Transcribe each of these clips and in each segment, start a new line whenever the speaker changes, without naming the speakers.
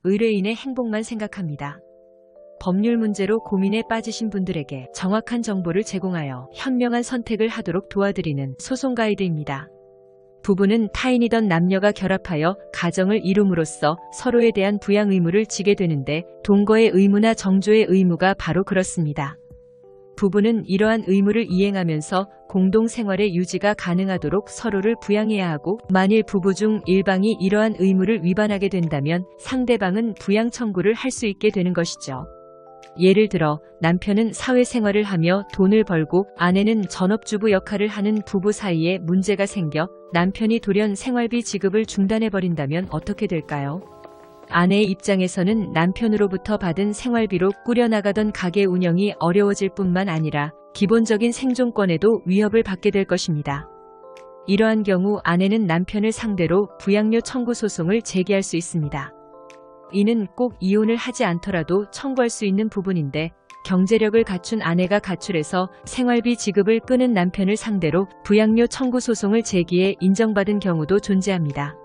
의뢰인의 행복만 생각합니다. 법률 문제로 고민에 빠지신 분들에게 정확한 정보를 제공하여 현명한 선택을 하도록 도와드리는 소송 가이드입니다. 부부는 타인이던 남녀가 결합하여 가정을 이룸으로써 서로에 대한 부양 의무를 지게 되는데 동거의 의무나 정조의 의무가 바로 그렇습니다. 부부는 이러한 의무를 이행하면서 공동 생활의 유지가 가능하도록 서로를 부양해야 하고 만일 부부 중 일방이 이러한 의무를 위반하게 된다면 상대방은 부양 청구를 할 수 있게 되는 것이죠. 예를 들어 남편은 사회생활을 하며 돈을 벌고 아내는 전업주부 역할을 하는 부부 사이에 문제가 생겨 남편이 돌연 생활비 지급을 중단해버린다면 어떻게 될까요? 아내의 입장에서는 남편으로부터 받은 생활비로 꾸려나가던 가게 운영이 어려워질 뿐만 아니라 기본적인 생존권에도 위협을 받게 될 것입니다. 이러한 경우 아내는 남편을 상대로 부양료 청구 소송을 제기할 수 있습니다. 이는 꼭 이혼을 하지 않더라도 청구할 수 있는 부분인데 경제력을 갖춘 아내가 가출해서 생활비 지급을 끊은 남편을 상대로 부양료 청구 소송을 제기해 인정받은 경우도 존재합니다.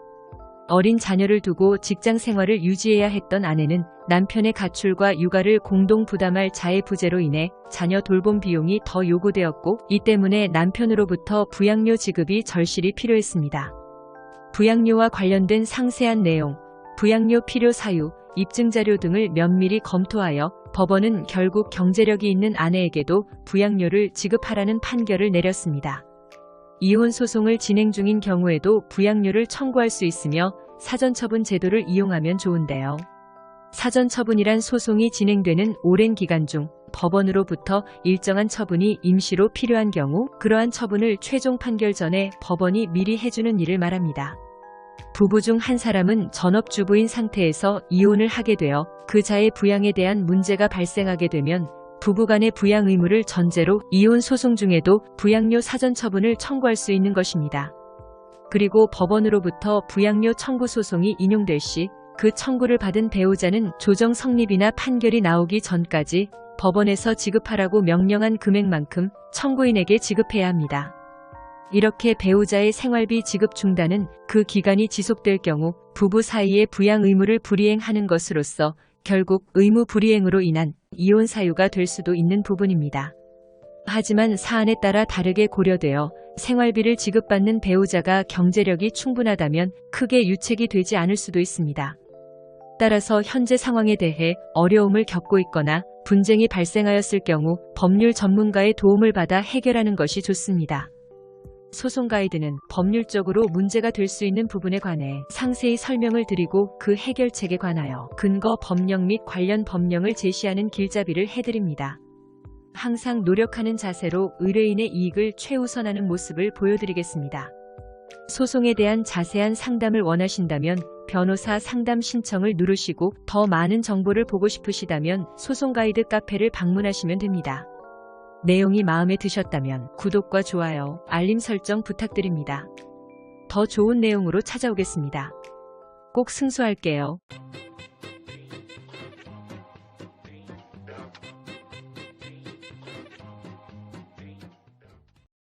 어린 자녀를 두고 직장 생활을 유지해야 했던 아내는 남편의 가출과 육아를 공동 부담할 자해 부재로 인해 자녀 돌봄 비용이 더 요구되었고 이 때문에 남편으로부터 부양료 지급이 절실히 필요했습니다. 부양료와 관련된 상세한 내용, 부양료 필요 사유, 입증자료 등을 면밀히 검토하여 법원은 결국 경제력이 있는 아내에게도 부양료를 지급하라는 판결을 내렸습니다. 이혼 소송을 진행 중인 경우에도 부양료를 청구할 수 있으며 사전처분 제도를 이용하면 좋은데요. 사전처분이란 소송이 진행되는 오랜 기간 중 법원으로부터 일정한 처분이 임시로 필요한 경우 그러한 처분을 최종 판결 전에 법원이 미리 해주는 일을 말합니다. 부부 중 한 사람은 전업주부인 상태에서 이혼을 하게 되어 그 자의 부양에 대한 문제가 발생하게 되면 부부간의 부양 의무를 전제로 이혼 소송 중에도 부양료 사전 처분을 청구할 수 있는 것입니다. 그리고 법원으로부터 부양료 청구 소송이 인용될 시 그 청구를 받은 배우자는 조정 성립이나 판결이 나오기 전까지 법원에서 지급하라고 명령한 금액만큼 청구인에게 지급해야 합니다. 이렇게 배우자의 생활비 지급 중단은 그 기간이 지속될 경우 부부 사이의 부양 의무를 불이행하는 것으로서 결국 의무 불이행으로 인한 이혼 사유가 될 수도 있는 부분입니다. 하지만 사안에 따라 다르게 고려되어 생활비를 지급받는 배우자가 경제력이 충분하다면 크게 유책이 되지 않을 수도 있습니다. 따라서 현재 상황에 대해 어려움을 겪고 있거나 분쟁이 발생하였을 경우 법률 전문가의 도움을 받아 해결하는 것이 좋습니다. 소송 가이드는 법률적으로 문제가 될 수 있는 부분에 관해 상세히 설명을 드리고 그 해결책에 관하여 근거 법령 및 관련 법령을 제시하는 길잡이를 해드립니다. 항상 노력하는 자세로 의뢰인의 이익을 최우선하는 모습을 보여드리겠습니다. 소송에 대한 자세한 상담을 원하신다면 변호사 상담 신청을 누르시고 더 많은 정보를 보고 싶으시다면 소송 가이드 카페를 방문하시면 됩니다. 내용이 마음에 드셨다면 구독과 좋아요, 알림 설정 부탁드립니다. 더 좋은 내용으로 찾아오겠습니다. 꼭 승소할게요.